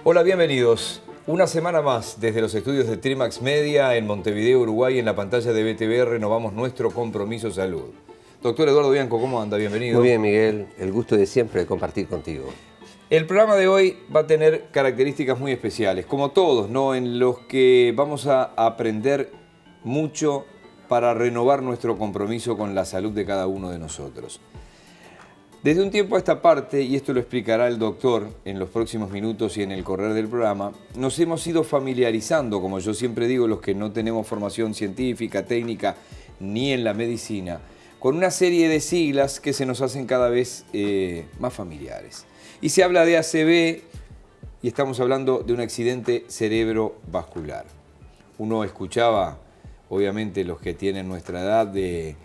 Hola, bienvenidos. Una semana más desde los estudios de Trimax Media en Montevideo, Uruguay, en la pantalla de BTV renovamos nuestro compromiso salud. Doctor Eduardo Bianco, ¿cómo anda? Bienvenido. Muy bien, Miguel. El gusto de siempre de compartir contigo. El programa de hoy va a tener características muy especiales, como todos, ¿no? En los que vamos a aprender mucho para renovar nuestro compromiso con la salud de cada uno de nosotros. Desde un tiempo a esta parte, y esto lo explicará el doctor en los próximos minutos y en el correr del programa, nos hemos ido familiarizando, como yo siempre digo, los que no tenemos formación científica, técnica, ni en la medicina, con una serie de siglas que se nos hacen cada vez más familiares. Y se habla de ACV y estamos hablando de un accidente cerebrovascular. Uno escuchaba, obviamente los que tienen nuestra edad, de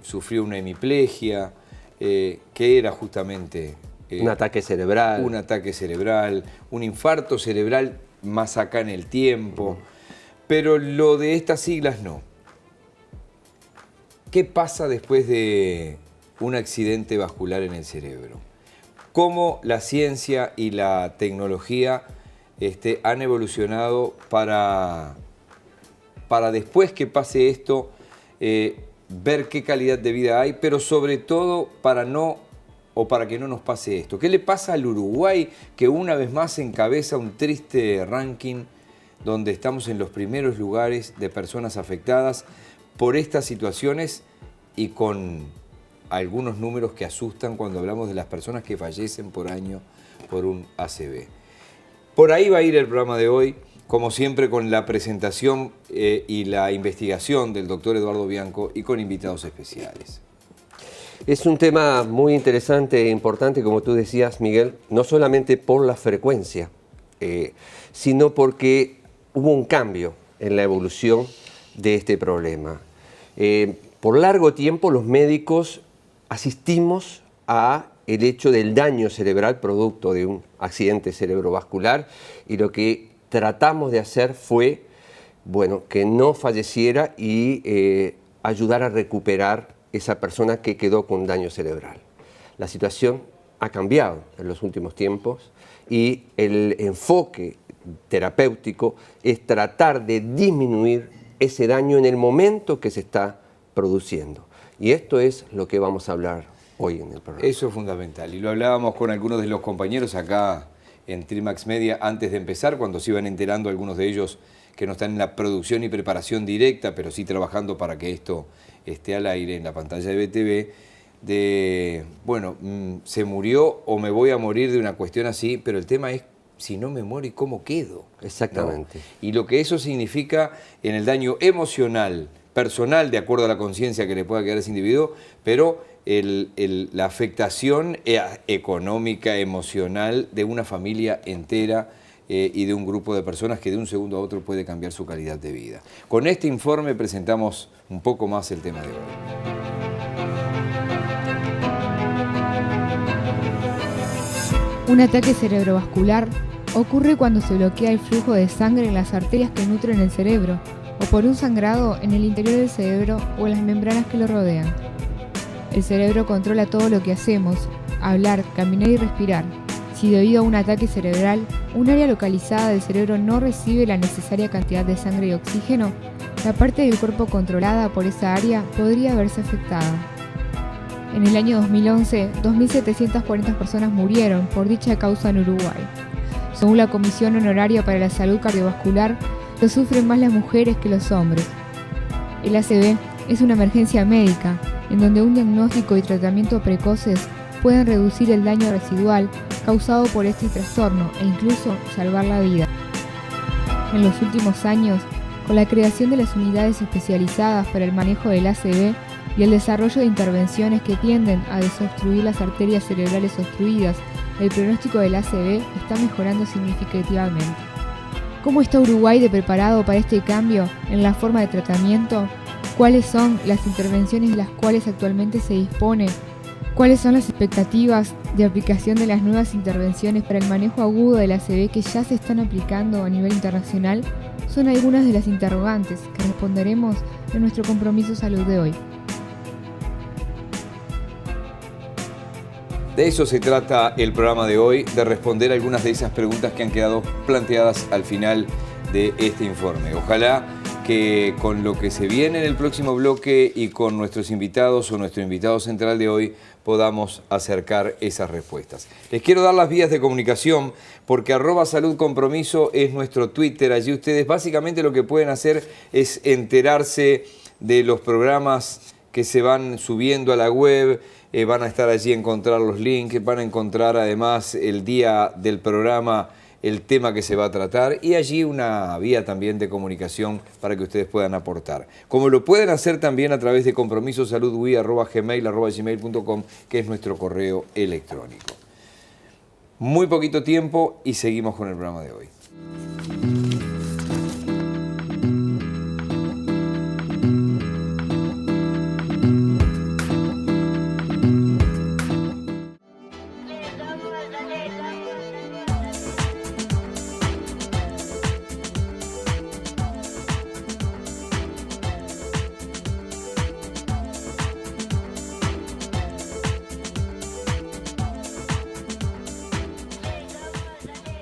sufrió una hemiplegia, que era justamente un ataque cerebral. Un ataque cerebral, un infarto cerebral más acá en el tiempo. Pero lo de estas siglas no. ¿Qué pasa después de un accidente vascular en el cerebro? ¿Cómo la ciencia y la tecnología han evolucionado para después que pase esto, ver qué calidad de vida hay, pero sobre todo para que no nos pase esto? ¿Qué le pasa al Uruguay, que una vez más encabeza un triste ranking donde estamos en los primeros lugares de personas afectadas por estas situaciones y con algunos números que asustan cuando hablamos de las personas que fallecen por año por un ACV? Por ahí va a ir el programa de hoy, como siempre con la presentación y la investigación del doctor Eduardo Bianco y con invitados especiales. Es un tema muy interesante e importante, como tú decías, Miguel, no solamente por la frecuencia, sino porque hubo un cambio en la evolución de este problema. Por largo tiempo los médicos asistimos a el hecho del daño cerebral producto de un accidente cerebrovascular y lo que tratamos de hacer fue, que no falleciera y ayudar a recuperar esa persona que quedó con daño cerebral. La situación ha cambiado en los últimos tiempos y el enfoque terapéutico es tratar de disminuir ese daño en el momento que se está produciendo. Y esto es lo que vamos a hablar hoy en el programa. Eso es fundamental. Y lo hablábamos con algunos de los compañeros acá en Trimax Media antes de empezar, cuando se iban enterando algunos de ellos que no están en la producción y preparación directa, pero sí trabajando para que esto esté al aire en la pantalla de BTV, se murió o me voy a morir de una cuestión así, pero el tema es si no me muero y cómo quedo. Exactamente. ¿No? Y lo que eso significa en el daño emocional, personal, de acuerdo a la conciencia que le pueda quedar a ese individuo, pero la afectación económica, emocional de una familia entera y de un grupo de personas que de un segundo a otro puede cambiar su calidad de vida. Con este informe presentamos un poco más el tema de hoy. Un ataque cerebrovascular ocurre cuando se bloquea el flujo de sangre en las arterias que nutren el cerebro o por un sangrado en el interior del cerebro o en las membranas que lo rodean. El cerebro controla todo lo que hacemos, hablar, caminar y respirar. Si debido a un ataque cerebral, un área localizada del cerebro no recibe la necesaria cantidad de sangre y oxígeno, la parte del cuerpo controlada por esa área podría verse afectada. En el año 2011, 2.740 personas murieron por dicha causa en Uruguay. Según la Comisión Honoraria para la Salud Cardiovascular, lo sufren más las mujeres que los hombres. El ACV es una emergencia médica, en donde un diagnóstico y tratamiento precoces pueden reducir el daño residual causado por este trastorno e incluso salvar la vida. En los últimos años, con la creación de las unidades especializadas para el manejo del ACV y el desarrollo de intervenciones que tienden a desobstruir las arterias cerebrales obstruidas, el pronóstico del ACV está mejorando significativamente. ¿Cómo está Uruguay de preparado para este cambio en la forma de tratamiento? ¿Cuáles son las intervenciones de las cuales actualmente se dispone? ¿Cuáles son las expectativas de aplicación de las nuevas intervenciones para el manejo agudo del ACV que ya se están aplicando a nivel internacional? Son algunas de las interrogantes que responderemos en nuestro compromiso salud de hoy. De eso se trata el programa de hoy, de responder algunas de esas preguntas que han quedado planteadas al final de este informe. Ojalá que con lo que se viene en el próximo bloque y con nuestros invitados o nuestro invitado central de hoy podamos acercar esas respuestas. Les quiero dar las vías de comunicación porque @saludcompromiso es nuestro Twitter. Allí ustedes básicamente lo que pueden hacer es enterarse de los programas que se van subiendo a la web. Van a estar allí a encontrar los links, van a encontrar además el día del programa, el tema que se va a tratar y allí una vía también de comunicación para que ustedes puedan aportar. Como lo pueden hacer también a través de compromisosaludwi@gmail.com, que es nuestro correo electrónico. Muy poquito tiempo y seguimos con el programa de hoy.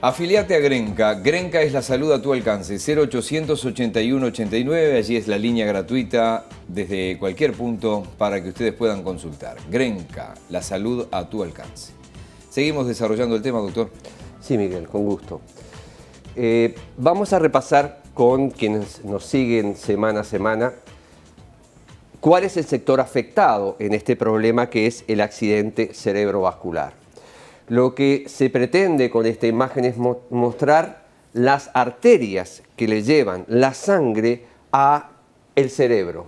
Afiliate a Grenca. Grenca es la salud a tu alcance. 0800 81 89. Allí es la línea gratuita desde cualquier punto para que ustedes puedan consultar. Grenca, la salud a tu alcance. Seguimos desarrollando el tema, doctor. Sí, Miguel, con gusto. Vamos a repasar con quienes nos siguen semana a semana cuál es el sector afectado en este problema que es el accidente cerebrovascular. Lo que se pretende con esta imagen es mostrar las arterias que le llevan la sangre al cerebro.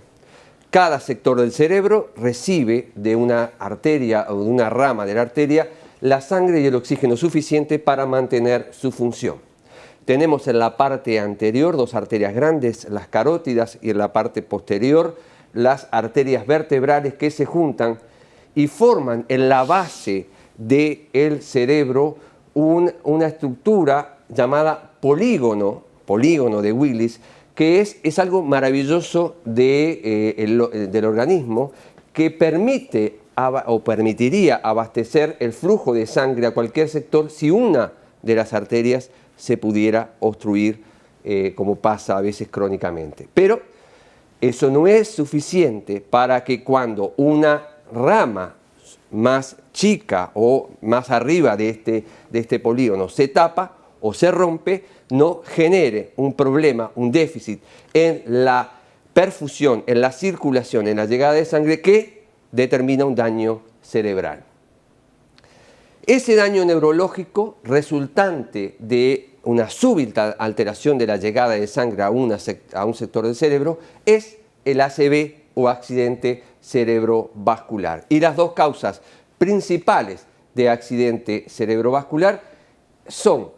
Cada sector del cerebro recibe de una arteria o de una rama de la arteria la sangre y el oxígeno suficiente para mantener su función. Tenemos en la parte anterior dos arterias grandes, las carótidas, y en la parte posterior las arterias vertebrales que se juntan y forman en la base del cerebro una estructura llamada polígono de Willis, que es algo maravilloso del organismo que permite o permitiría abastecer el flujo de sangre a cualquier sector si una de las arterias se pudiera obstruir, como pasa a veces crónicamente. Pero eso no es suficiente para que cuando una rama más chica o más arriba de este polígono se tapa o se rompe, no genere un problema, un déficit en la perfusión, en la circulación, en la llegada de sangre que determina un daño cerebral. Ese daño neurológico resultante de una súbita alteración de la llegada de sangre a un sector del cerebro es el ACV o accidente cerebrovascular. Y las dos causas principales de accidente cerebrovascular son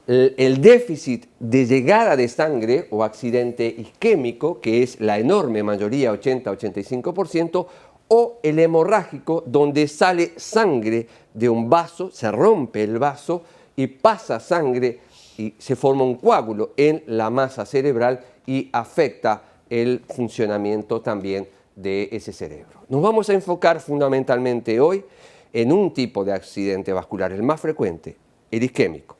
el déficit de llegada de sangre o accidente isquémico, que es la enorme mayoría, 80-85%, o el hemorrágico, donde sale sangre de un vaso, se rompe el vaso y pasa sangre y se forma un coágulo en la masa cerebral y afecta el funcionamiento también de ese cerebro. Nos vamos a enfocar fundamentalmente hoy en un tipo de accidente vascular, el más frecuente, el isquémico.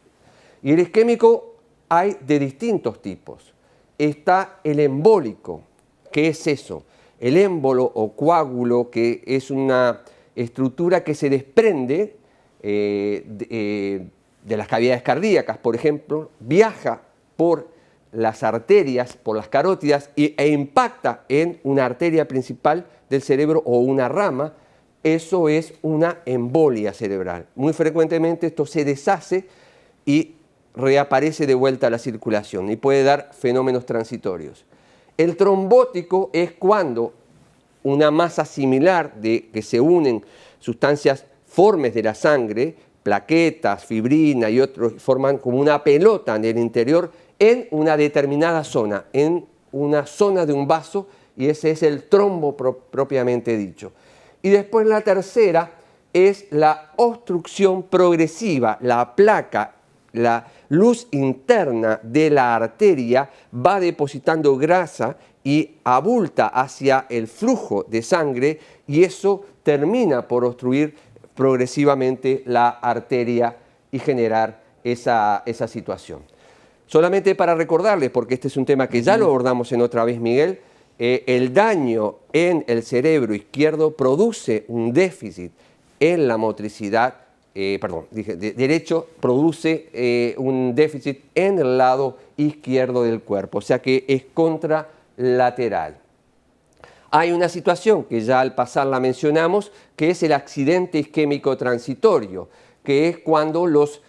Y el isquémico hay de distintos tipos. Está el embólico. ¿Qué es eso? El émbolo o coágulo, que es una estructura que se desprende de las cavidades cardíacas, por ejemplo, viaja por las arterias, por las carótidas e impacta en una arteria principal del cerebro o una rama. Eso es una embolia cerebral. Muy frecuentemente esto se deshace y reaparece de vuelta a la circulación y puede dar fenómenos transitorios. El trombótico es cuando una masa similar de que se unen sustancias formes de la sangre, plaquetas, fibrina y otros, forman como una pelota en el interior en una determinada zona, en una zona de un vaso, y ese es el trombo propiamente dicho. Y después la tercera es la obstrucción progresiva, la placa, la luz interna de la arteria va depositando grasa y abulta hacia el flujo de sangre y eso termina por obstruir progresivamente la arteria y generar esa situación. Solamente para recordarles, porque este es un tema que ya lo abordamos en otra vez, Miguel, el daño en el cerebro izquierdo produce un déficit en la motricidad, derecho produce un déficit en el lado izquierdo del cuerpo, o sea que es contralateral. Hay una situación que ya al pasar la mencionamos, que es el accidente isquémico transitorio, que es cuando los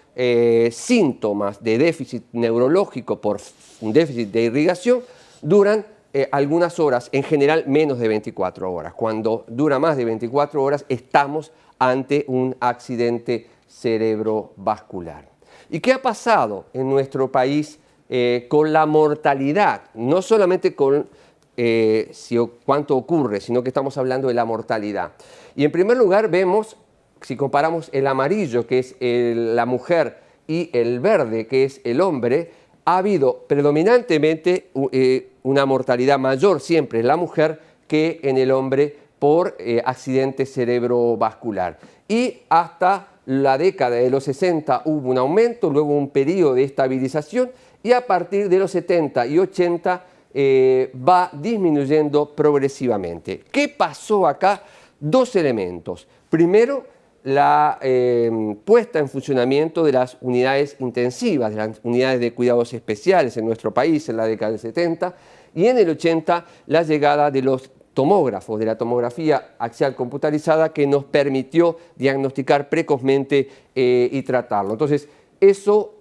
síntomas de déficit neurológico por un déficit de irrigación duran algunas horas, en general menos de 24 horas. Cuando dura más de 24 horas estamos ante un accidente cerebrovascular. ¿Y qué ha pasado en nuestro país con la mortalidad? No solamente con cuánto ocurre, sino que estamos hablando de la mortalidad. Y en primer lugar vemos, si comparamos el amarillo, que es la mujer, y el verde, que es el hombre, ha habido predominantemente una mortalidad mayor siempre en la mujer que en el hombre por accidente cerebrovascular. Y hasta la década de los 60 hubo un aumento, luego un periodo de estabilización y a partir de los 70 y 80 va disminuyendo progresivamente. ¿Qué pasó acá? Dos elementos. Primero, la puesta en funcionamiento de las unidades intensivas, de las unidades de cuidados especiales en nuestro país en la década del 70 y en el 80 la llegada de los tomógrafos, de la tomografía axial computarizada que nos permitió diagnosticar precozmente y tratarlo. Entonces, eso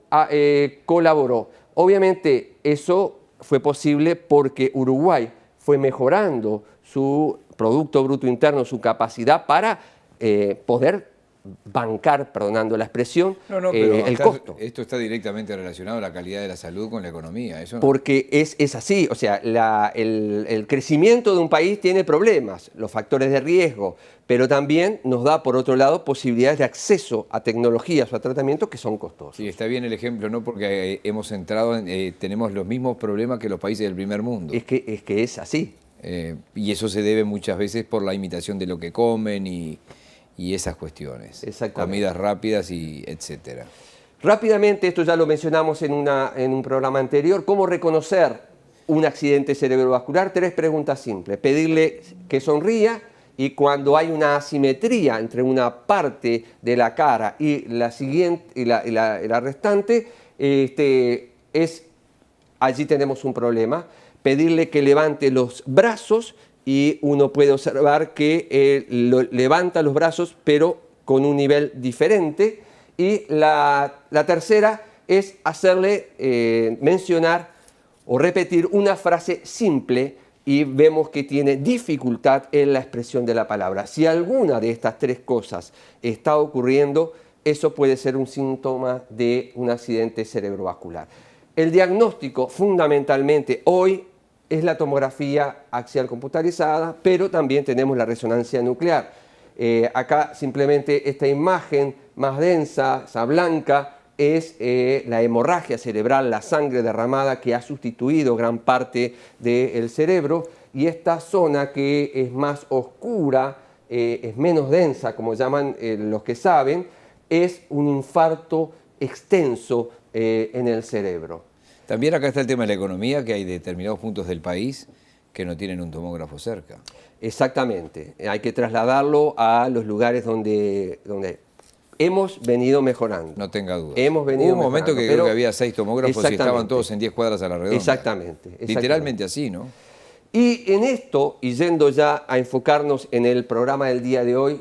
colaboró. Obviamente, eso fue posible porque Uruguay fue mejorando su Producto Bruto Interno, su capacidad para poder bancar, perdonando la expresión, pero el costo. Esto está directamente relacionado a la calidad de la salud con la economía. Eso no. Porque es así, o sea, el crecimiento de un país tiene problemas, los factores de riesgo, pero también nos da, por otro lado, posibilidades de acceso a tecnologías o a tratamientos que son costosos. Sí, está bien el ejemplo, ¿no? Porque hemos entrado, tenemos los mismos problemas que los países del primer mundo. Es que es así. Y eso se debe muchas veces por la imitación de lo que comen y esas cuestiones. Exactamente. Comidas rápidas y etcétera. Rápidamente, esto ya lo mencionamos en un programa anterior, ¿cómo reconocer un accidente cerebrovascular? 3 preguntas simples. Pedirle que sonría y cuando hay una asimetría entre una parte de la cara y la siguiente y la restante, allí tenemos un problema. Pedirle que levante los brazos y uno puede observar que levanta los brazos pero con un nivel diferente. Y la tercera es hacerle mencionar o repetir una frase simple y vemos que tiene dificultad en la expresión de la palabra. Si alguna de estas 3 cosas está ocurriendo, eso puede ser un síntoma de un accidente cerebrovascular. El diagnóstico fundamentalmente hoy es la tomografía axial computarizada, pero también tenemos la resonancia nuclear. Acá simplemente esta imagen más densa, esa blanca, es la hemorragia cerebral, la sangre derramada que ha sustituido gran parte del cerebro, y esta zona que es más oscura, es menos densa, como llaman los que saben, es un infarto extenso en el cerebro. También acá está el tema de la economía, que hay determinados puntos del país que no tienen un tomógrafo cerca. Exactamente, hay que trasladarlo a los lugares donde hemos venido mejorando. No tenga duda. Hemos venido Hubo un momento que creo que había 6 tomógrafos y estaban todos en 10 cuadras a la redonda. Exactamente. Literalmente así, ¿no? Y en esto, y yendo ya a enfocarnos en el programa del día de hoy,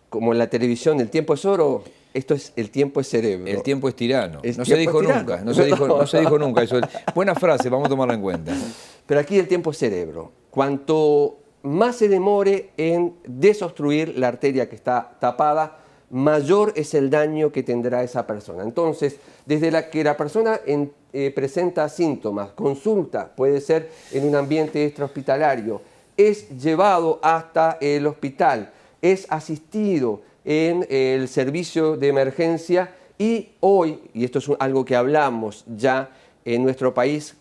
como en la televisión, el tiempo es oro, esto es el tiempo es cerebro. El tiempo es tirano. No se dijo nunca, no se dijo nunca eso. Buena frase, vamos a tomarla en cuenta. Pero aquí el tiempo es cerebro. Cuanto más se demore en desobstruir la arteria que está tapada, mayor es el daño que tendrá esa persona. Entonces, desde que la persona presenta síntomas, consulta, puede ser en un ambiente extrahospitalario, es llevado hasta el hospital, es asistido en el servicio de emergencia y hoy, y esto es algo que hablamos ya en nuestro país,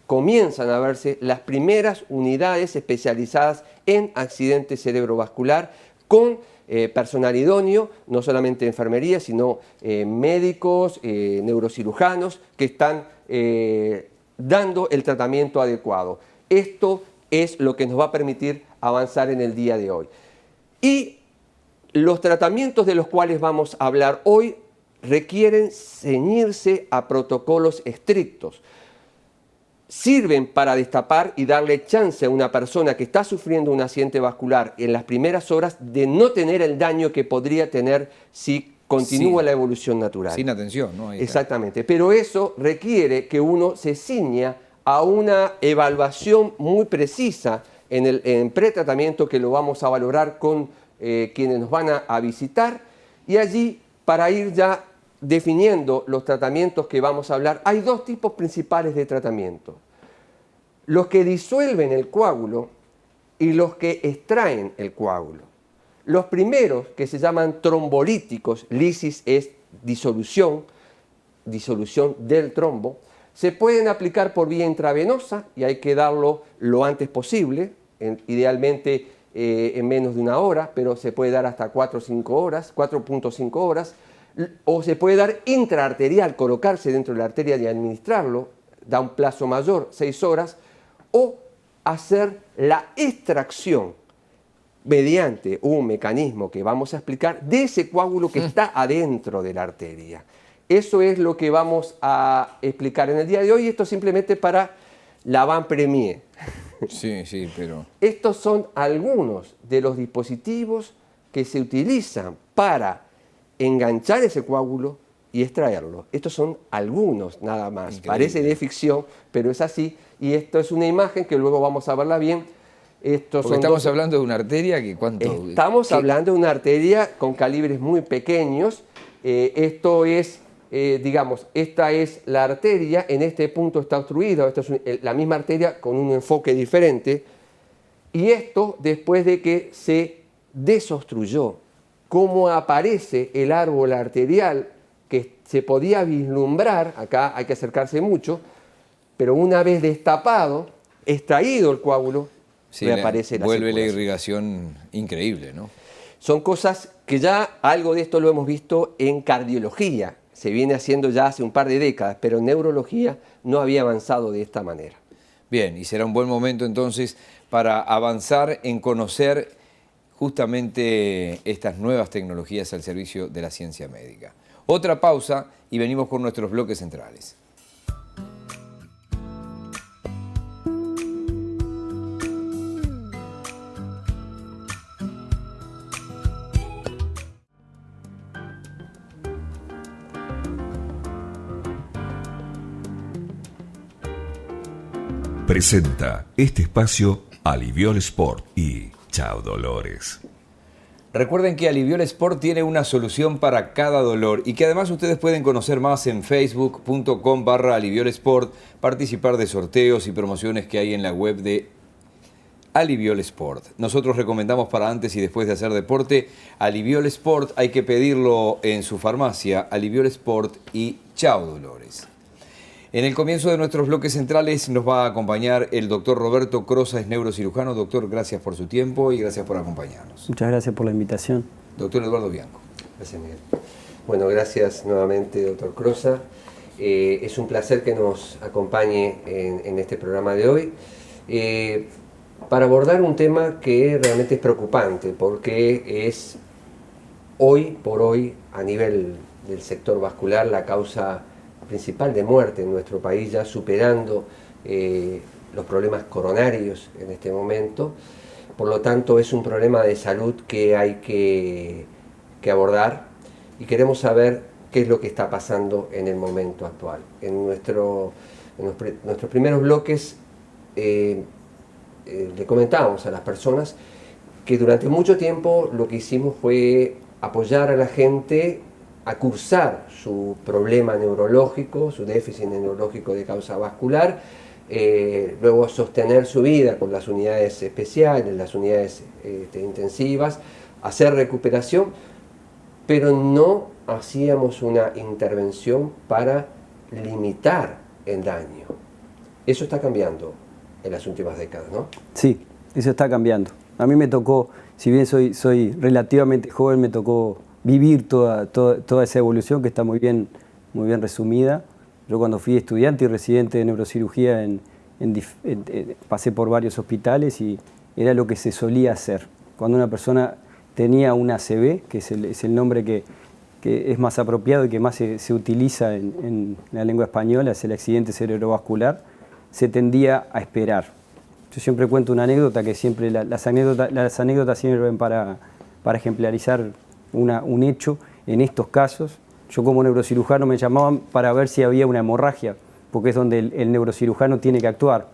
comienzan a verse las primeras unidades especializadas en accidente cerebrovascular con personal idóneo, no solamente enfermería, sino médicos, neurocirujanos, que están dando el tratamiento adecuado. Esto es lo que nos va a permitir avanzar en el día de hoy. Y los tratamientos de los cuales vamos a hablar hoy requieren ceñirse a protocolos estrictos. Sirven para destapar y darle chance a una persona que está sufriendo un accidente vascular en las primeras horas de no tener el daño que podría tener si continúa la evolución natural. Sin atención, ¿no? Ahí exactamente, pero eso requiere que uno se ciña a una evaluación muy precisa en pretratamiento, que lo vamos a valorar con quienes nos van a visitar, y allí, para ir ya definiendo los tratamientos que vamos a hablar, hay dos tipos principales de tratamiento: los que disuelven el coágulo y los que extraen el coágulo. Los primeros, que se llaman trombolíticos, lisis es disolución del trombo, se pueden aplicar por vía intravenosa y hay que darlo lo antes posible, idealmente en menos de una hora, pero se puede dar hasta 4.5 horas, o se puede dar intraarterial, colocarse dentro de la arteria y administrarlo, da un plazo mayor, 6 horas, o hacer la extracción mediante un mecanismo que vamos a explicar de ese coágulo que está adentro de la arteria. Eso es lo que vamos a explicar en el día de hoy. Esto simplemente para la avant-première. Sí, sí, pero... Estos son algunos de los dispositivos que se utilizan para enganchar ese coágulo y extraerlo. Estos son algunos nada más. Increíble. Parece de ficción, pero es así. Y esto es una imagen que luego vamos a verla bien. Porque estamos hablando de una arteria que ¿cuánto? Estamos hablando de una arteria con calibres muy pequeños. Esto es, digamos, esta es la arteria, en este punto está obstruida, esta es la misma arteria con un enfoque diferente. Y esto después de que se desobstruyó. Cómo aparece el árbol arterial que se podía vislumbrar, acá hay que acercarse mucho, pero una vez destapado, extraído el coágulo, sí, reaparece la vuelve la circulación. irrigación increíble, ¿no? Son cosas que ya algo de esto lo hemos visto en cardiología, se viene haciendo ya hace un par de décadas, pero en neurología no había avanzado de esta manera. Bien, y será un buen momento entonces para avanzar en conocer justamente estas nuevas tecnologías al servicio de la ciencia médica. Otra pausa y venimos con nuestros bloques centrales. Presenta este espacio Aliviol Sport y Chao Dolores. Recuerden que Aliviol Sport tiene una solución para cada dolor y que además ustedes pueden conocer más en facebook.com/aliviolsport, participar de sorteos y promociones que hay en la web de Aliviol Sport. Nosotros recomendamos para antes y después de hacer deporte Aliviol Sport. Hay que pedirlo en su farmacia, Aliviol Sport y Chao Dolores. En el comienzo de nuestros bloques centrales nos va a acompañar el doctor Roberto Crosa, es neurocirujano. Doctor, gracias por su tiempo y gracias por acompañarnos. Muchas gracias por la invitación. Doctor Eduardo Bianco. Gracias, Miguel. Bueno, gracias nuevamente, doctor Crosa. Es un placer que nos acompañe en este programa de hoy para abordar un tema que realmente es preocupante, porque es hoy por hoy, a nivel del sector vascular, la causa principal de muerte en nuestro país, ya superando los problemas coronarios en este momento. Por lo tanto, es un problema de salud que hay que abordar y queremos saber qué es lo que está pasando en el momento actual. En nuestros primeros bloques le comentábamos a las personas que durante mucho tiempo lo que hicimos fue apoyar a la gente a cursar su problema neurológico, su déficit neurológico de causa vascular, luego sostener su vida con las unidades especiales, las unidades intensivas, hacer recuperación, pero no hacíamos una intervención para limitar el daño. Eso está cambiando en las últimas décadas, ¿no? Sí, eso está cambiando. A mí me tocó si bien soy relativamente joven, me tocó vivir toda esa evolución que está muy bien resumida. Yo cuando fui estudiante y residente de neurocirugía pasé por varios hospitales y era lo que se solía hacer. Cuando una persona tenía un ACV, que es el nombre que es más apropiado y que más se utiliza en la lengua española, es el accidente cerebrovascular, se tendía a esperar. Yo siempre cuento una anécdota, que siempre las anécdotas sirven para ejemplarizar un hecho. En estos casos, yo como neurocirujano me llamaban para ver si había una hemorragia, porque es donde el neurocirujano tiene que actuar.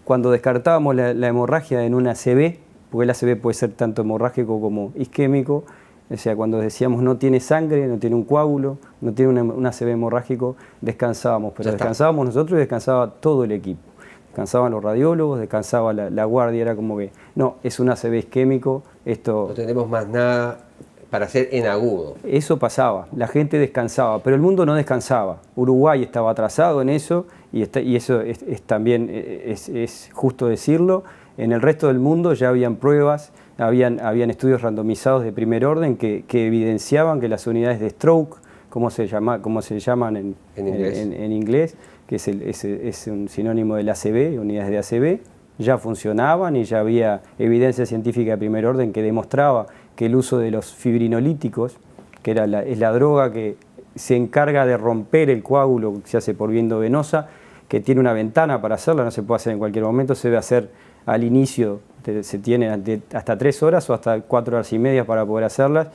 Cuando descartábamos la hemorragia en un ACV, porque el ACV puede ser tanto hemorrágico como isquémico, o sea, cuando decíamos no tiene sangre, no tiene un coágulo, no tiene un ACV hemorrágico, descansábamos. Pero descansábamos nosotros y descansaba todo el equipo. Descansaban los radiólogos, descansaba la guardia, era como que, no, es un ACV isquémico, esto... No tenemos más nada para hacer en agudo. Eso pasaba, la gente descansaba, pero el mundo no descansaba. Uruguay estaba atrasado en eso, y eso también es justo decirlo. En el resto del mundo ya habían pruebas, habían estudios randomizados de primer orden que evidenciaban que las unidades de stroke, como se llaman en inglés, que es un sinónimo del ACV, unidades de ACV, ya funcionaban y ya había evidencia científica de primer orden que demostraba que el uso de los fibrinolíticos, que es la droga que se encarga de romper el coágulo, que se hace por vía endovenosa, que tiene una ventana para hacerla, no se puede hacer en cualquier momento, se debe hacer al inicio, se tiene hasta 3 horas o hasta 4 horas y media para poder hacerlas,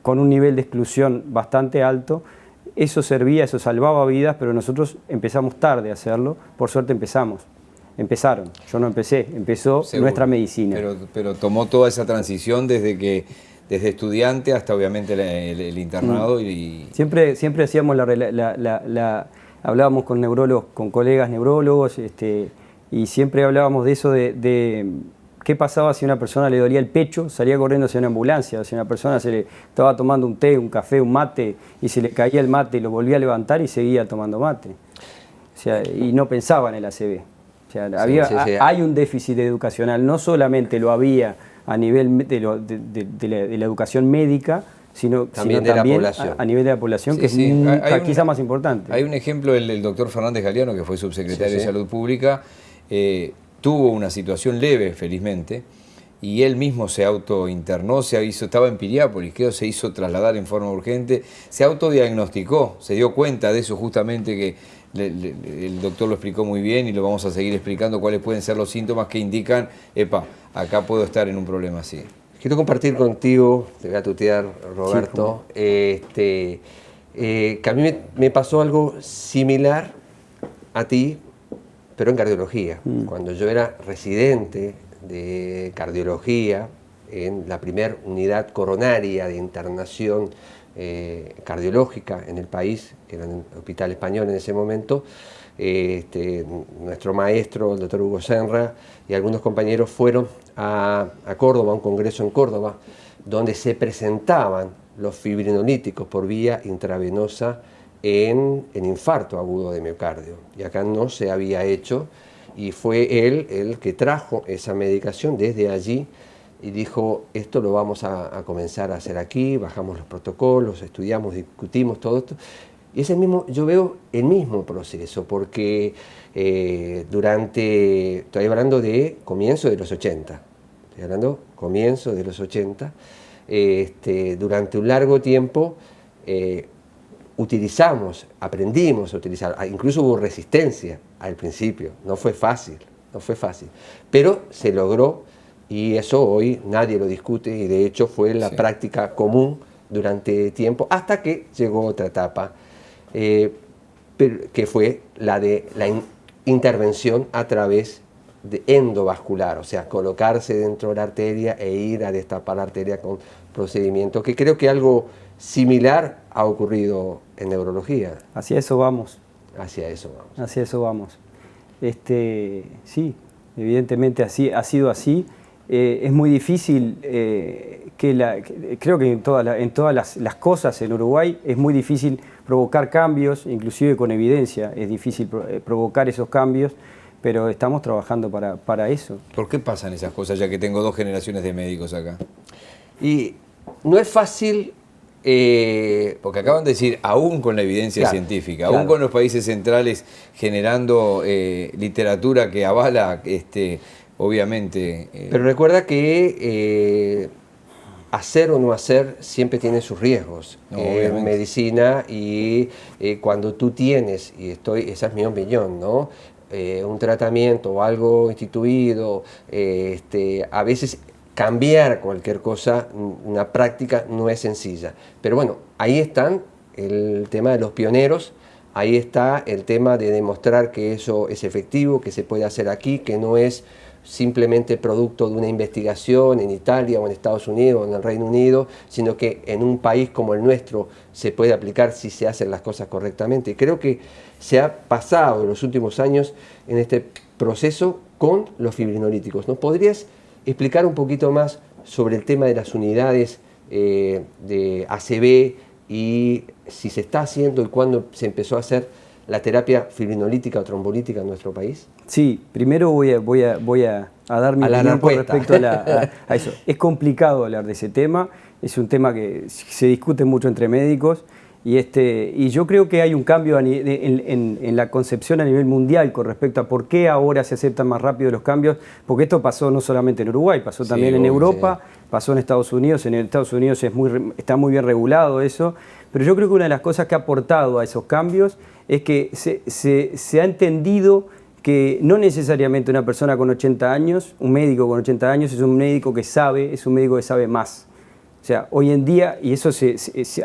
con un nivel de exclusión bastante alto. Eso servía, eso salvaba vidas, pero nosotros empezamos tarde a hacerlo. Por suerte empezaron. Yo no empecé, empezó Seguro. Nuestra medicina. Pero tomó toda esa transición desde estudiante hasta obviamente el internado. Y Siempre hacíamos hablábamos con neurólogos, con colegas neurólogos, y siempre hablábamos de eso, de qué pasaba si a una persona le dolía el pecho, salía corriendo hacia una ambulancia, si a una persona se le estaba tomando un té, un café, un mate, y se le caía el mate y lo volvía a levantar y seguía tomando mate. O sea, y no pensaba en el ACV. O sea, hay un déficit educacional, no solamente lo había a nivel de la educación médica, sino también la población. A nivel de la población, que es quizá más importante. Hay un ejemplo, el doctor Fernández Galeano, que fue subsecretario de Salud Pública, tuvo una situación leve, felizmente, y él mismo se autointernó, estaba en Piriápolis, se hizo trasladar en forma urgente, se autodiagnosticó, se dio cuenta de eso justamente, que el doctor lo explicó muy bien y lo vamos a seguir explicando, cuáles pueden ser los síntomas que indican, acá puedo estar en un problema así. Quiero compartir contigo, te voy a tutear, Roberto, que a mí me pasó algo similar a ti, pero en cardiología. Cuando yo era residente de cardiología en la primera unidad coronaria de internación cardiológica en el país, que era el Hospital Español en ese momento, nuestro maestro, el doctor Hugo Senra, y algunos compañeros fueron a Córdoba, a un congreso en Córdoba, donde se presentaban los fibrinolíticos por vía intravenosa en infarto agudo de miocardio. Y acá no se había hecho, y fue él el que trajo esa medicación desde allí y dijo, esto lo vamos a comenzar a hacer aquí, bajamos los protocolos, estudiamos, discutimos todo esto. Y es yo veo el mismo proceso, porque estoy hablando de comienzo de los 80, durante un largo tiempo aprendimos a utilizar, incluso hubo resistencia al principio, no fue fácil, pero se logró, y eso hoy nadie lo discute, y de hecho fue la práctica común durante tiempo, hasta que llegó otra etapa, que fue la de la intervención a través de endovascular, o sea, colocarse dentro de la arteria e ir a destapar la arteria con procedimientos, que creo que algo similar ha ocurrido en neurología. Hacia eso vamos. Sí, evidentemente ha sido así. Es muy difícil, creo que en todas las cosas en Uruguay es muy difícil provocar cambios, inclusive con evidencia, es difícil provocar esos cambios, pero estamos trabajando para eso. ¿Por qué pasan esas cosas, ya que tengo 2 generaciones de médicos acá? Y no es fácil... Porque acaban de decir, aún con la evidencia Claro, científica, claro. aún con los países centrales generando literatura que avala, obviamente... Pero recuerda que hacer o no hacer siempre tiene sus riesgos No, en obviamente. medicina, y cuando tú tienes, y esa es mi opinión, ¿no? Un tratamiento o algo instituido, a veces cambiar cualquier cosa, una práctica no es sencilla. Pero bueno, ahí están el tema de los pioneros, ahí está el tema de demostrar que eso es efectivo, que se puede hacer aquí, que no es simplemente producto de una investigación en Italia o en Estados Unidos o en el Reino Unido, sino que en un país como el nuestro se puede aplicar si se hacen las cosas correctamente. Y creo que se ha pasado en los últimos años en este proceso con los fibrinolíticos. ¿Nos podrías explicar un poquito más sobre el tema de las unidades de ACV y si se está haciendo y cuándo se empezó a hacer la terapia fibrinolítica o trombolítica en nuestro país? Sí, primero voy a dar mi opinión con respecto a eso. Es complicado hablar de ese tema, es un tema que se discute mucho entre médicos, y yo creo que hay un cambio en la concepción a nivel mundial con respecto a por qué ahora se aceptan más rápido los cambios, porque esto pasó no solamente en Uruguay, pasó también en Europa, pasó en Estados Unidos. En Estados Unidos está muy bien regulado eso, pero yo creo que una de las cosas que ha aportado a esos cambios es que se ha entendido que no necesariamente una persona con 80 años, un médico con 80 años, es un médico que sabe, es un médico que sabe más. O sea, hoy en día, y eso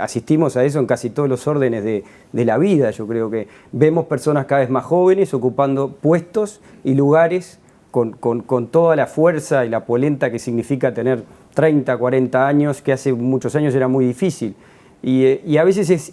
asistimos a eso en casi todos los órdenes de la vida, yo creo que vemos personas cada vez más jóvenes ocupando puestos y lugares con toda la fuerza y la polenta que significa tener 30, 40 años, que hace muchos años era muy difícil. Y a veces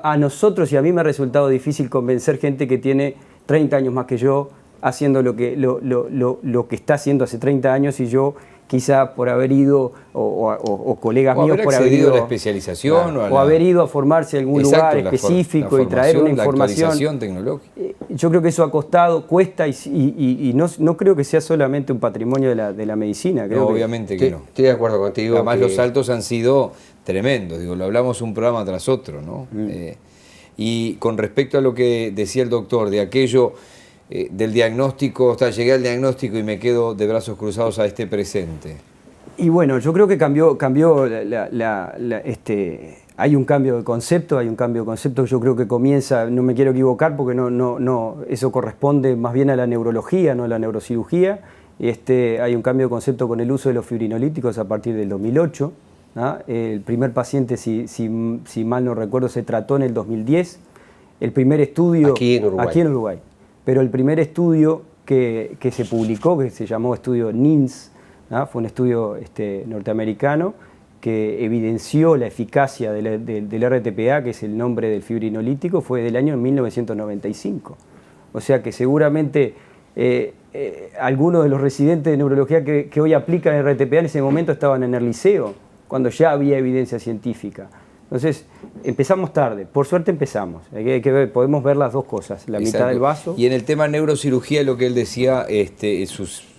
a nosotros y a mí me ha resultado difícil convencer gente que tiene 30 años más que yo, haciendo lo que está haciendo hace 30 años, y yo quizá por haber ido, o colegas míos por haber ido a la especialización, claro, o haber ido a formarse en algún lugar específico y traer una información tecnológica. Yo creo que eso ha costado, cuesta, y no creo que sea solamente un patrimonio de la medicina. Creo obviamente que no. Estoy de acuerdo contigo. Además los saltos han sido tremendos, lo hablamos un programa tras otro, ¿no? Y con respecto a lo que decía el doctor, de aquello del diagnóstico, llegué al diagnóstico y me quedo de brazos cruzados a este presente. Y bueno, yo creo que cambió hay un cambio de concepto, yo creo que comienza, no me quiero equivocar porque eso corresponde más bien a la neurología, no a la neurocirugía. Hay un cambio de concepto con el uso de los fibrinolíticos a partir del 2008. ¿Ah? El primer paciente, si mal no recuerdo, se trató en el 2010. El primer estudio... Aquí en Uruguay. Pero el primer estudio que se publicó, que se llamó estudio NINS, ¿ah? Fue un estudio norteamericano que evidenció la eficacia del RTPA, que es el nombre del fibrinolítico, fue del año 1995. O sea que seguramente algunos de los residentes de neurología que hoy aplican el RTPA en ese momento estaban en el liceo, cuando ya había evidencia científica. Entonces, empezamos tarde. Por suerte empezamos. Hay que ver, podemos ver las dos cosas, la mitad del vaso. Y en el tema neurocirugía, lo que él decía,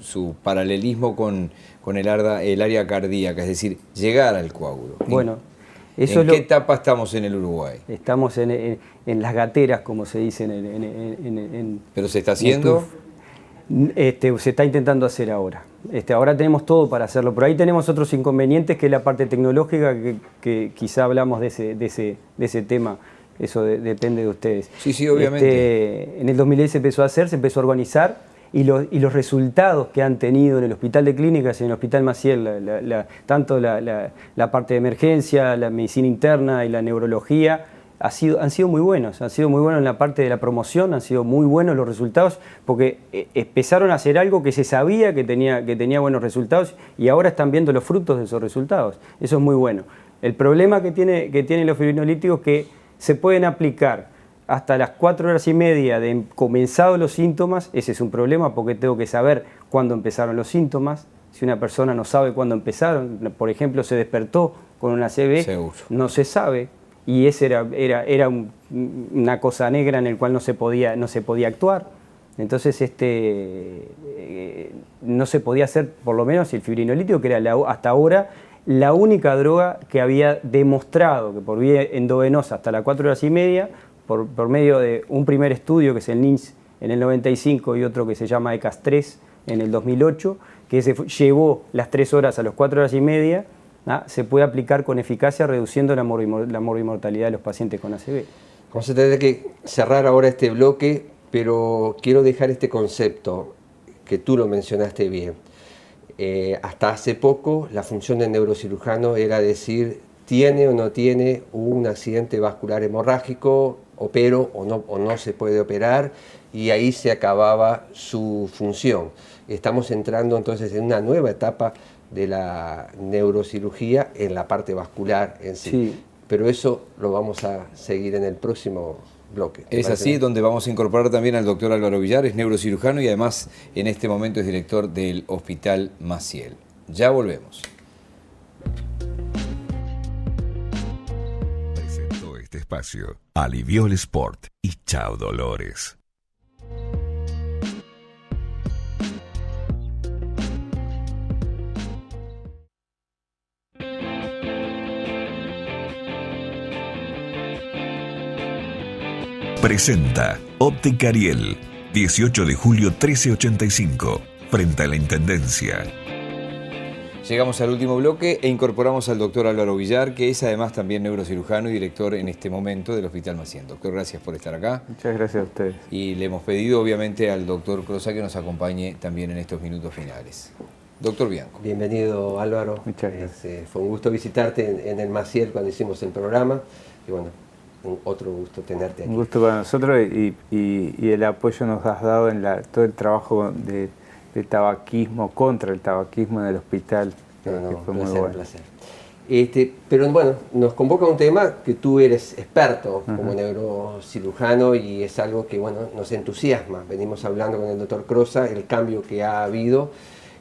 su paralelismo con el área cardíaca, es decir, llegar al coágulo. Bueno, eso ¿En qué etapa estamos en el Uruguay? Estamos en las gateras, como se dice ¿Pero se está haciendo? Se está intentando hacer ahora. Ahora tenemos todo para hacerlo, pero ahí tenemos otros inconvenientes, que es la parte tecnológica, que quizá hablamos de ese tema. Eso depende de ustedes. Sí, obviamente. En el 2010 se empezó a hacer, se empezó a organizar, y los resultados que han tenido en el Hospital de Clínicas y en el Hospital Maciel, tanto la parte de emergencia, la medicina interna y la neurología, han sido muy buenos. Han sido muy buenos en la parte de la promoción, han sido muy buenos los resultados, porque empezaron a hacer algo que se sabía que tenía buenos resultados, y ahora están viendo los frutos de esos resultados. Eso es muy bueno. El problema que tienen los fibrinolíticos es que se pueden aplicar hasta las 4 horas y media de comenzados los síntomas. Ese es un problema, porque tengo que saber cuándo empezaron los síntomas. Si una persona no sabe cuándo empezaron, por ejemplo, se despertó con una ACV, seguro, no se sabe. Y ese era una cosa negra en el cual no se podía actuar. Entonces no se podía hacer, por lo menos el fibrinolítico, que era hasta ahora la única droga que había demostrado que por vía endovenosa hasta las 4 horas y media, por medio de un primer estudio que es el NINS en el 95 y otro que se llama ECAS-3 en el 2008, que llevó las 3 horas a las 4 horas y media, se puede aplicar con eficacia reduciendo la morbimortalidad de los pacientes con ACV. Vamos a tener que cerrar ahora este bloque, pero quiero dejar este concepto que tú lo mencionaste bien. Hasta hace poco la función del neurocirujano era decir, ¿tiene o no tiene un accidente vascular hemorrágico? ¿Opero o no se puede operar? Y ahí se acababa su función. Estamos entrando entonces en una nueva etapa de la neurocirugía en la parte vascular en sí. Sí. Pero eso lo vamos a seguir en el próximo bloque. Es así, donde vamos a incorporar también al doctor Álvaro Villar, es neurocirujano y además en este momento es director del Hospital Maciel. Ya volvemos. Presentó este espacio Aliviol Sport y Chao Dolores. Presenta Óptica Ariel, 18 de julio 1385, frente a la Intendencia. Llegamos al último bloque e incorporamos al doctor Álvaro Villar, que es además también neurocirujano y director en este momento del Hospital Maciel. Doctor, gracias por estar acá. Muchas gracias a ustedes. Y le hemos pedido obviamente al doctor Crosa que nos acompañe también en estos minutos finales. Doctor Bianco. Bienvenido, Álvaro. Muchas gracias. Fue un gusto visitarte en el Maciel cuando hicimos el programa. Y bueno, otro gusto tenerte aquí. Un gusto para nosotros y el apoyo nos has dado en todo el trabajo de tabaquismo, contra el tabaquismo en el hospital, que fue muy bueno. Placer. Pero bueno, nos convoca un tema que tú eres experto como neurocirujano y es algo que bueno, nos entusiasma. Venimos hablando con el doctor Crosa, el cambio que ha habido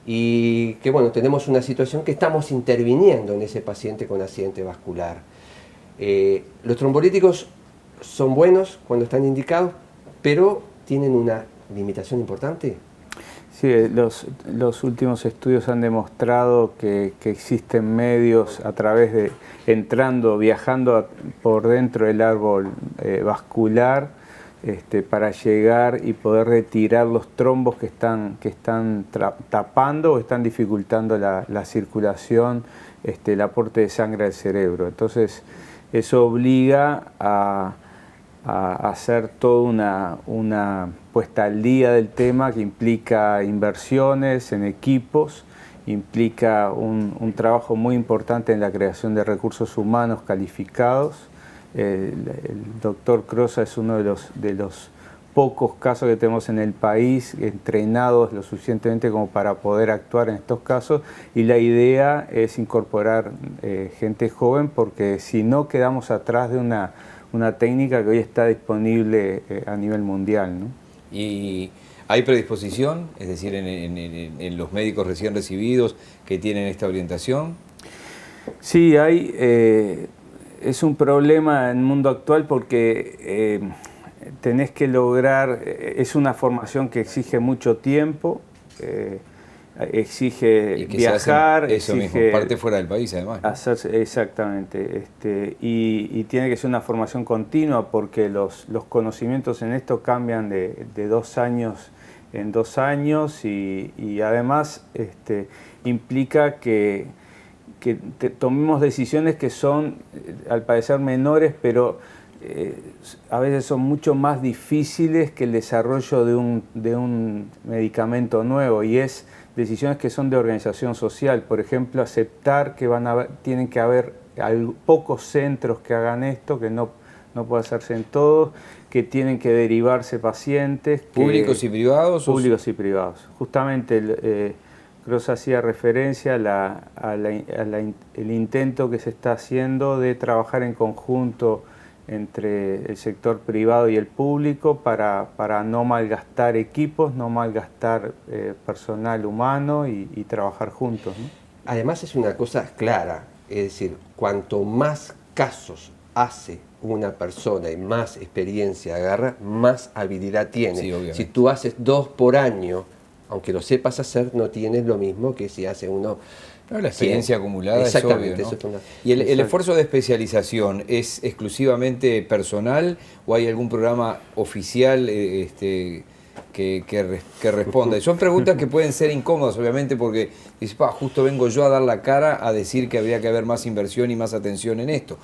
y que bueno, tenemos una situación que estamos interviniendo en ese paciente con accidente vascular. Los trombolíticos son buenos cuando están indicados, pero tienen una limitación importante. Sí, los últimos estudios han demostrado que existen medios a través de viajando por dentro del árbol vascular para llegar y poder retirar los trombos que están tapando o están dificultando la circulación, el aporte de sangre al cerebro. Entonces, eso obliga a hacer toda una puesta al día del tema que implica inversiones en equipos, implica un trabajo muy importante en la creación de recursos humanos calificados. El doctor Crosa es uno de los pocos casos que tenemos en el país entrenados lo suficientemente como para poder actuar en estos casos y la idea es incorporar gente joven porque si no quedamos atrás de una técnica que hoy está disponible a nivel mundial, ¿no? ¿Y hay predisposición, es decir, en los médicos recién recibidos que tienen esta orientación? Sí, es un problema en el mundo actual porque tenés que lograr, es una formación que exige mucho tiempo, exige viajar, eso exige mismo, parte fuera del país además, ¿no? Hacerse, exactamente, y tiene que ser una formación continua porque los conocimientos en esto cambian de 2 años en 2 años y además implica que tomemos decisiones que son al parecer menores, pero a veces son mucho más difíciles que el desarrollo de un medicamento nuevo y es decisiones que son de organización social. Por ejemplo, aceptar que tienen que haber pocos centros que hagan esto, que no puede hacerse en todos, que tienen que derivarse pacientes. ¿Públicos y privados? Públicos y privados. Justamente Crosa hacía referencia al intento que se está haciendo de trabajar en conjunto entre el sector privado y el público para no malgastar equipos, no malgastar personal humano y trabajar juntos, ¿no? Además es una cosa clara, es decir, cuanto más casos hace una persona y más experiencia agarra, más habilidad tiene. Sí, obviamente. Si tú haces 2 por año, aunque lo sepas hacer, no tienes lo mismo que si hace uno. No, la experiencia acumulada es Exactamente, obvio, ¿no? eso es una- ¿Y el esfuerzo de especialización es exclusivamente personal o hay algún programa oficial que responda? Y son preguntas que pueden ser incómodas, obviamente, porque dices, justo vengo yo a dar la cara a decir que habría que haber más inversión y más atención en esto.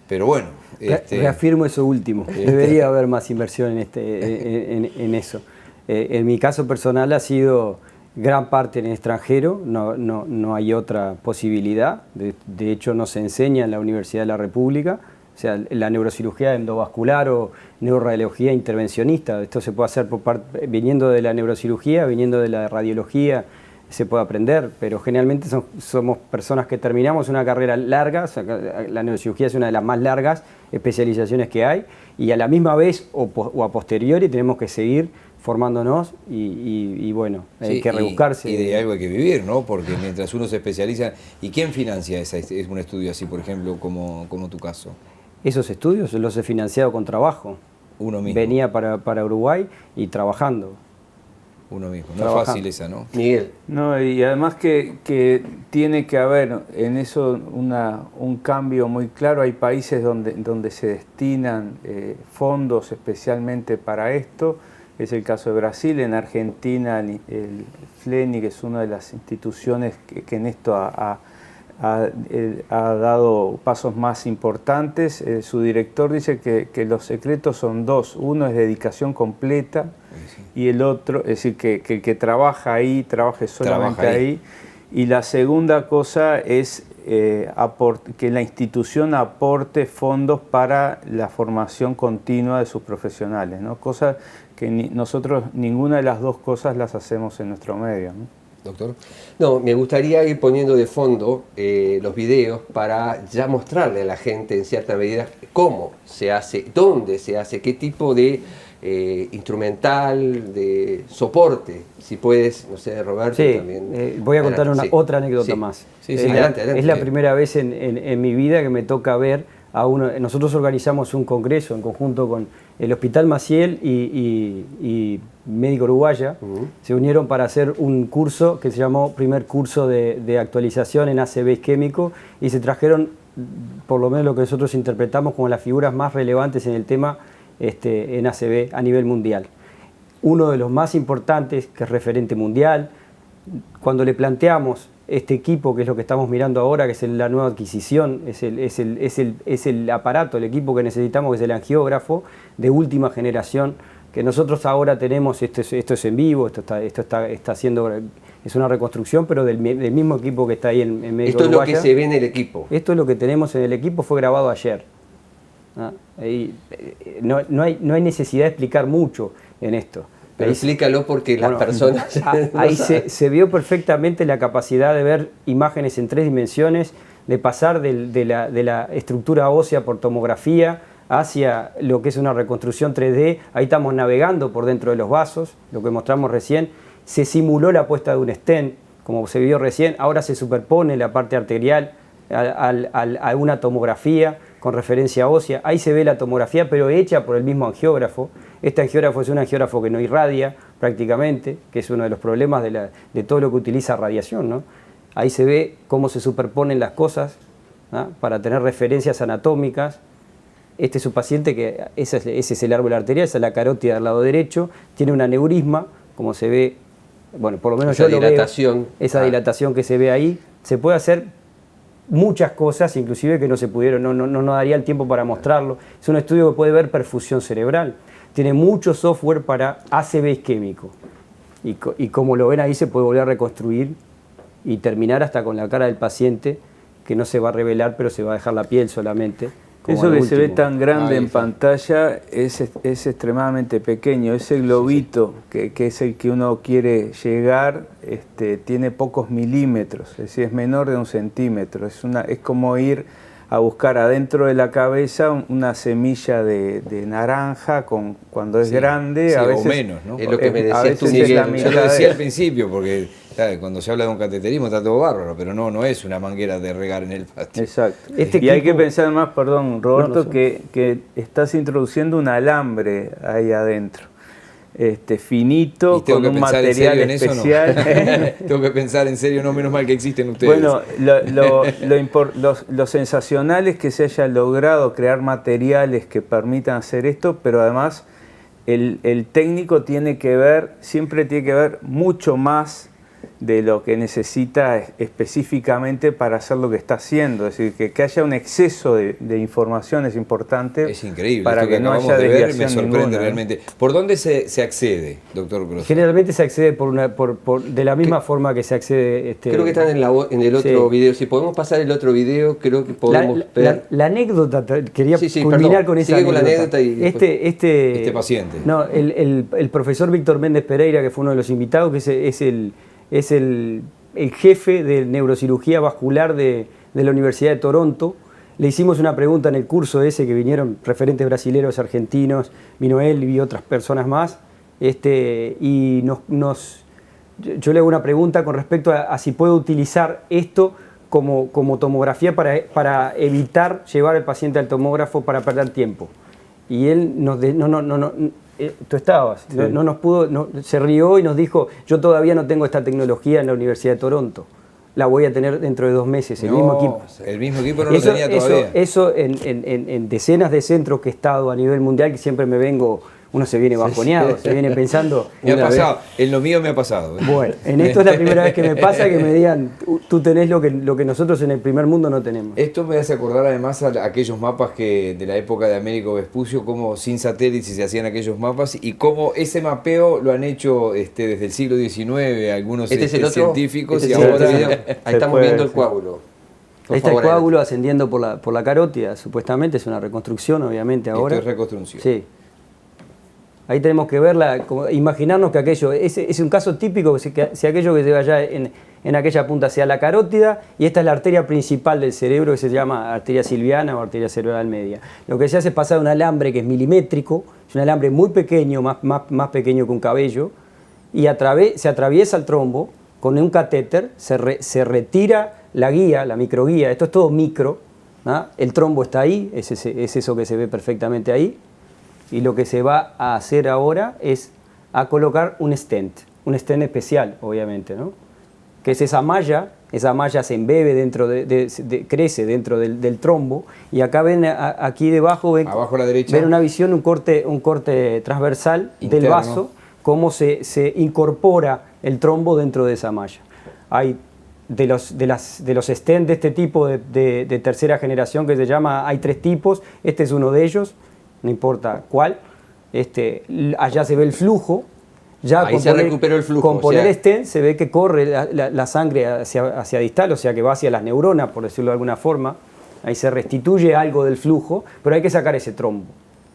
Pero bueno... Reafirmo eso último. Debería haber más inversión en eso. En mi caso personal ha sido gran parte en el extranjero, no hay otra posibilidad. De hecho, no se enseña en la Universidad de la República. O sea, la neurocirugía endovascular o neuroradiología intervencionista. Esto se puede hacer viniendo de la neurocirugía, viniendo de la radiología, se puede aprender, pero generalmente somos personas que terminamos una carrera larga, o sea, la neurocirugía es una de las más largas especializaciones que hay, y a la misma vez o a posteriori tenemos que seguir formándonos y bueno, hay que rebuscarse. Y de algo hay que vivir, ¿no? Porque mientras uno se especializa... ¿Y quién financia un estudio así, por ejemplo, como tu caso? Esos estudios los he financiado con trabajo. Uno mismo. Venía para Uruguay y trabajando. Uno mismo. No es fácil esa, ¿no? Miguel. No, y además que tiene que haber en eso un cambio muy claro. Hay países donde se destinan fondos especialmente para esto. Es el caso de Brasil. En Argentina el FLENI, que es una de las instituciones que en esto ha dado pasos más importantes. Su director dice que los secretos son 2. Uno es dedicación completa y el otro, es decir, que el que trabaja ahí, trabaje solamente ahí. Y la segunda cosa es que la institución aporte fondos para la formación continua de sus profesionales, ¿no? Cosa que nosotros ninguna de las dos cosas las hacemos en nuestro medio, ¿no? Doctor. No, me gustaría ir poniendo de fondo los videos para ya mostrarle a la gente en cierta medida cómo se hace, dónde se hace, qué tipo de instrumental, de soporte. Si puedes, no sé, Roberto, sí, también. Voy a contar otra anécdota más. Sí, adelante. Es la primera vez en mi vida que me toca ver a uno. Nosotros organizamos un congreso en conjunto con el Hospital Maciel y Médica Uruguaya. Se unieron para hacer un curso que se llamó Primer Curso de Actualización en ACV Isquémico, y se trajeron, por lo menos lo que nosotros interpretamos como las figuras más relevantes en el tema en ACV a nivel mundial. Uno de los más importantes, que es referente mundial, cuando le planteamos este equipo, que es lo que estamos mirando ahora, que es la nueva adquisición, es el aparato, el equipo que necesitamos, que es el angiógrafo de última generación, que nosotros ahora tenemos. Esto es en vivo, esto está haciendo, es una reconstrucción, pero del mismo equipo que está ahí en Médica Esto es Uruguaya. lo que se ve en el equipo. Esto es lo que tenemos en el equipo, fue grabado ayer. No hay necesidad de explicar mucho en esto. Pero explícalo porque las personas... Ahí se vio perfectamente la capacidad de ver imágenes en 3 dimensiones, de pasar de la estructura ósea por tomografía hacia lo que es una reconstrucción 3D. Ahí estamos navegando por dentro de los vasos, lo que mostramos recién. Se simuló la puesta de un stent, como se vio recién. Ahora se superpone la parte arterial a una tomografía con referencia ósea. Ahí se ve la tomografía, pero hecha por el mismo angiógrafo. Este angiógrafo es un angiógrafo que no irradia prácticamente, que es uno de los problemas de todo lo que utiliza radiación, ¿no? Ahí se ve cómo se superponen las cosas, ¿no? Para tener referencias anatómicas. Este es su paciente, que ese es el árbol arterial, esa es la carótida del lado derecho, tiene un aneurisma, como se ve, bueno, por lo menos esa yo dilatación. lo veo, esa dilatación que se ve ahí. Se puede hacer muchas cosas, inclusive que no se pudieron, no daría el tiempo para mostrarlo. Es un estudio que puede ver perfusión cerebral. Tiene mucho software para ACV isquémico. Y como lo ven ahí, se puede volver a reconstruir y terminar hasta con la cara del paciente, que no se va a revelar, pero se va a dejar la piel solamente. Eso que se ve tan grande en pantalla es extremadamente pequeño. Ese globito que es el que uno quiere llegar, tiene pocos milímetros, es decir, es menor de 1 centímetro. Es como ir a buscar adentro de la cabeza una semilla de naranja cuando es grande, sí, a veces, o menos, ¿no? Es lo que me decías tú, es Miguel. la Yo mitad lo decía de- al principio, porque ¿sabes? Cuando se habla de un cateterismo está todo bárbaro, pero no es una manguera de regar en el patio. Exacto. Este Y hay que equipo- pensar más, perdón, Roberto, No, no sé. que estás introduciendo un alambre ahí adentro. Finito, ¿Y tengo con que un pensar en material serio en eso o no? especial. Tengo que pensar en serio, no, menos mal que existen ustedes. Bueno, lo sensacional es que se haya logrado crear materiales que permitan hacer esto, pero además el técnico siempre tiene que ver mucho más de lo que necesita específicamente para hacer lo que está haciendo. Es decir, que haya un exceso de información es importante. Es increíble, para esto que no acabamos haya de ver desviación me sorprende ninguna, ¿no? realmente. ¿Por dónde se accede, doctor Cruz? Generalmente se accede de la misma forma que se accede... Creo que están en el otro Sí. video. Si podemos pasar el otro video, creo que La, podemos la- ver. la anécdota, quería Sí, sí, culminar perdón. con esa Sigue con la anécdota. anécdota y después- Este paciente. No, el profesor Víctor Méndez Pereira, que fue uno de los invitados, que es el jefe de neurocirugía vascular de la Universidad de Toronto. Le hicimos una pregunta en el curso ese, que vinieron referentes brasileños, argentinos, vino él y otras personas más, y yo le hago una pregunta con respecto a si puedo utilizar esto como tomografía para evitar llevar al paciente al tomógrafo para perder tiempo. Y él tú estabas, Sí. no nos pudo, se rió y nos dijo: yo todavía no tengo esta tecnología en la Universidad de Toronto, la voy a tener dentro de 2 meses, el mismo equipo. El mismo equipo no lo tenía todavía. Eso en decenas de centros que he estado a nivel mundial, que siempre uno se viene bajoneado, se viene pensando... Me ha una pasado, en lo mío me ha pasado. Bueno, en esto es la primera vez que me pasa que me digan: tú tenés lo que nosotros en el primer mundo no tenemos. Esto me hace acordar además a aquellos mapas que de la época de Américo Vespucio, cómo sin satélites se hacían aquellos mapas y cómo ese mapeo lo han hecho desde el siglo XIX algunos Este es el otro científicos este y es el ahora... otro video. Ahí estamos puede, viendo el sí. coágulo. Por Ahí está favor, el coágulo ascendiendo por la carótida, supuestamente es una reconstrucción, obviamente, ahora. Esto es reconstrucción. Sí. Ahí tenemos que verla, imaginarnos que aquello, es un caso típico, que si aquello que se vaya en aquella punta sea la carótida, y esta es la arteria principal del cerebro, que se llama arteria silviana o arteria cerebral media. Lo que se hace es pasar un alambre que es milimétrico, es un alambre muy pequeño, más pequeño que un cabello, y se atraviesa el trombo con un catéter, se retira la guía, la microguía, esto es todo micro, ¿ah? El trombo está ahí, es eso que se ve perfectamente ahí. Y lo que se va a hacer ahora es a colocar un stent especial, obviamente, ¿no? Que es esa malla se embebe crece dentro del trombo, y acá ven, aquí debajo, Abajo a la derecha. ven una visión, un corte transversal del Interno. vaso, cómo se incorpora el trombo dentro de esa malla. Hay de los stents de este tipo de tercera generación que se llama, hay 3 tipos, este es uno de ellos, no importa cuál. Allá se ve el flujo. Ya Ahí se recuperó el flujo, Con o poner sea- stent se ve que corre la sangre hacia distal, o sea que va hacia las neuronas, por decirlo de alguna forma. Ahí se restituye algo del flujo, pero hay que sacar ese trombo.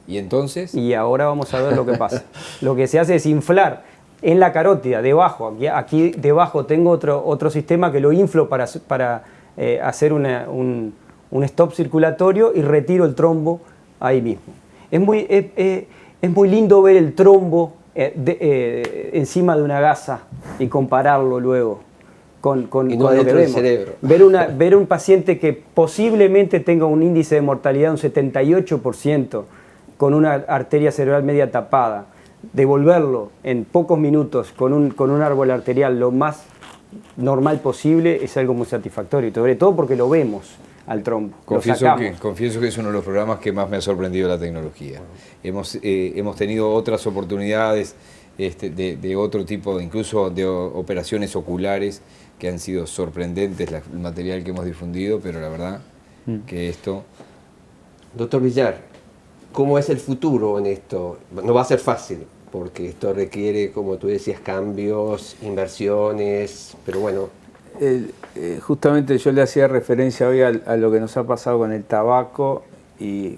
¿Y entonces? Y ahora vamos a ver lo que pasa. Lo que se hace es inflar en la carótida, debajo. Aquí debajo tengo otro sistema que lo inflo para hacer un stop circulatorio, y retiro el trombo ahí mismo. Es muy lindo ver el trombo encima de una gasa y compararlo luego con Y no lo que dentro del vemos. cerebro. Ver un paciente que posiblemente tenga un índice de mortalidad de un 78%, con una arteria cerebral media tapada, devolverlo en pocos minutos con un árbol arterial lo más normal posible, es algo muy satisfactorio, sobre todo porque lo vemos al trombo. Confieso que es uno de los programas que más me ha sorprendido la tecnología. Hemos tenido otras oportunidades de otro tipo, incluso de operaciones oculares, que han sido sorprendentes, el material que hemos difundido, pero la verdad que esto... Doctor Villar, ¿cómo es el futuro en esto? No va a ser fácil, porque esto requiere, como tú decías, cambios, inversiones, pero bueno. Justamente yo le hacía referencia hoy a lo que nos ha pasado con el tabaco, y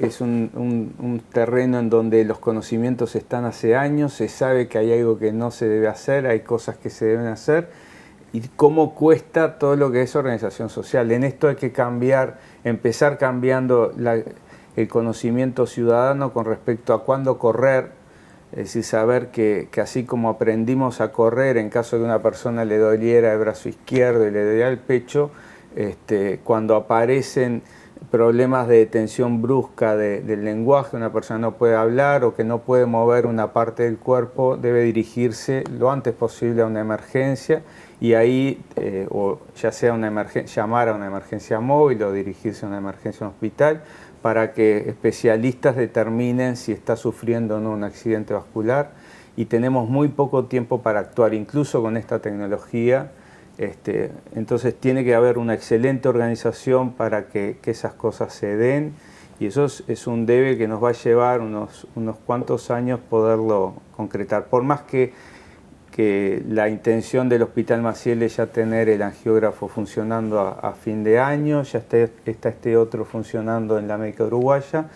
es un terreno en donde los conocimientos están hace años, se sabe que hay algo que no se debe hacer, hay cosas que se deben hacer, y cómo cuesta todo lo que es organización social. En esto hay que cambiar empezar cambiando el conocimiento ciudadano con respecto a cuándo correr, es decir, saber que así como aprendimos a correr en caso de que una persona le doliera el brazo izquierdo y le doliera el pecho, cuando aparecen problemas de tensión brusca del lenguaje, una persona no puede hablar o que no puede mover una parte del cuerpo, debe dirigirse lo antes posible a una emergencia y ahí, o ya sea llamar a una emergencia móvil o dirigirse a una emergencia en un hospital para que especialistas determinen si está sufriendo o no un accidente vascular, y tenemos muy poco tiempo para actuar, incluso con esta tecnología. Entonces tiene que haber una excelente organización para que esas cosas se den, y eso es un debe que nos va a llevar unos cuantos años poderlo concretar. Por más que la intención del Hospital Maciel es ya tener el angiógrafo funcionando a fin de año, ya está este otro funcionando en la Médica Uruguaya,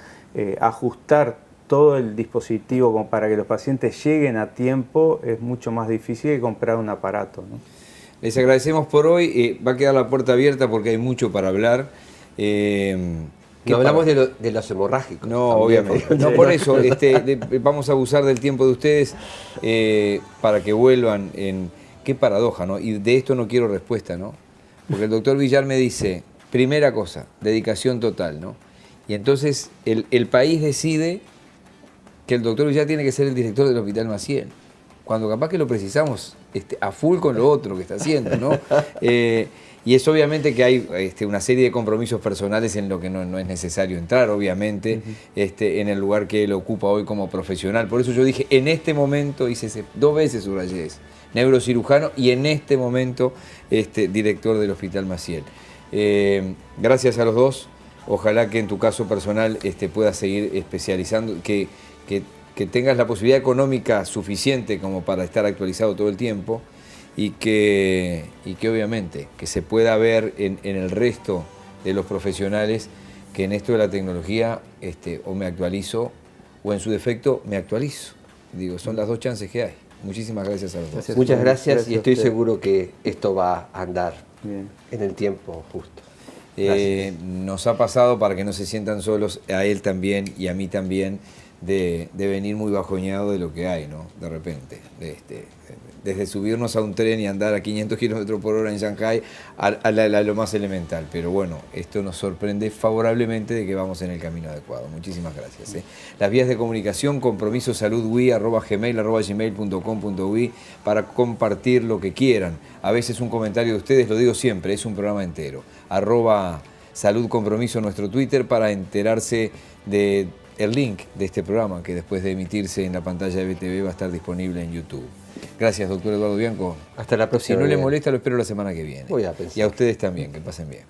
ajustar todo el dispositivo como para que los pacientes lleguen a tiempo es mucho más difícil que comprar un aparato, ¿no? Les agradecemos por hoy. Va a quedar la puerta abierta porque hay mucho para hablar. No hablamos de los hemorrágicos. No, también, obviamente. No, por eso vamos a abusar del tiempo de ustedes para que vuelvan en... Qué paradoja, ¿no? Y de esto no quiero respuesta, ¿no? Porque el doctor Villar me dice, primera cosa, dedicación total, ¿no? Y entonces el país decide que el doctor Villar tiene que ser el director del Hospital Maciel, cuando capaz que lo precisamos a full con lo otro que está haciendo, ¿no? Y es obviamente que hay una serie de compromisos personales en lo que no es necesario entrar, obviamente, en el lugar que él ocupa hoy como profesional. Por eso yo dije, en este momento, hice 2 veces subrayé, neurocirujano y en este momento director del Hospital Maciel. Gracias a los dos. Ojalá que en tu caso personal puedas seguir especializando, que tengas la posibilidad económica suficiente como para estar actualizado todo el tiempo y que obviamente que se pueda ver en el resto de los profesionales que en esto de la tecnología o me actualizo o en su defecto me actualizo. Digo, son las 2 chances que hay. Muchísimas gracias a los dos. Muchas gracias y estoy seguro que esto va a andar en el tiempo justo. Nos ha pasado, para que no se sientan solos, a él también y a mí también, de venir muy bajoñado de lo que hay, ¿no? De repente, desde subirnos a un tren y andar a 500 kilómetros por hora en Shanghái a lo más elemental. Pero bueno, esto nos sorprende favorablemente de que vamos en el camino adecuado. Muchísimas gracias. Las vías de comunicación, compromisosaludwi@gmail.com.uy para compartir lo que quieran. A veces un comentario de ustedes, lo digo siempre, es un programa entero. @saludcompromiso nuestro Twitter para enterarse de el link de este programa que después de emitirse en la pantalla de BTV va a estar disponible en YouTube. Gracias, doctor Eduardo Bianco. Hasta la próxima. Si no le molesta, lo espero la semana que viene. Voy a pensar. Y a ustedes también, que pasen bien.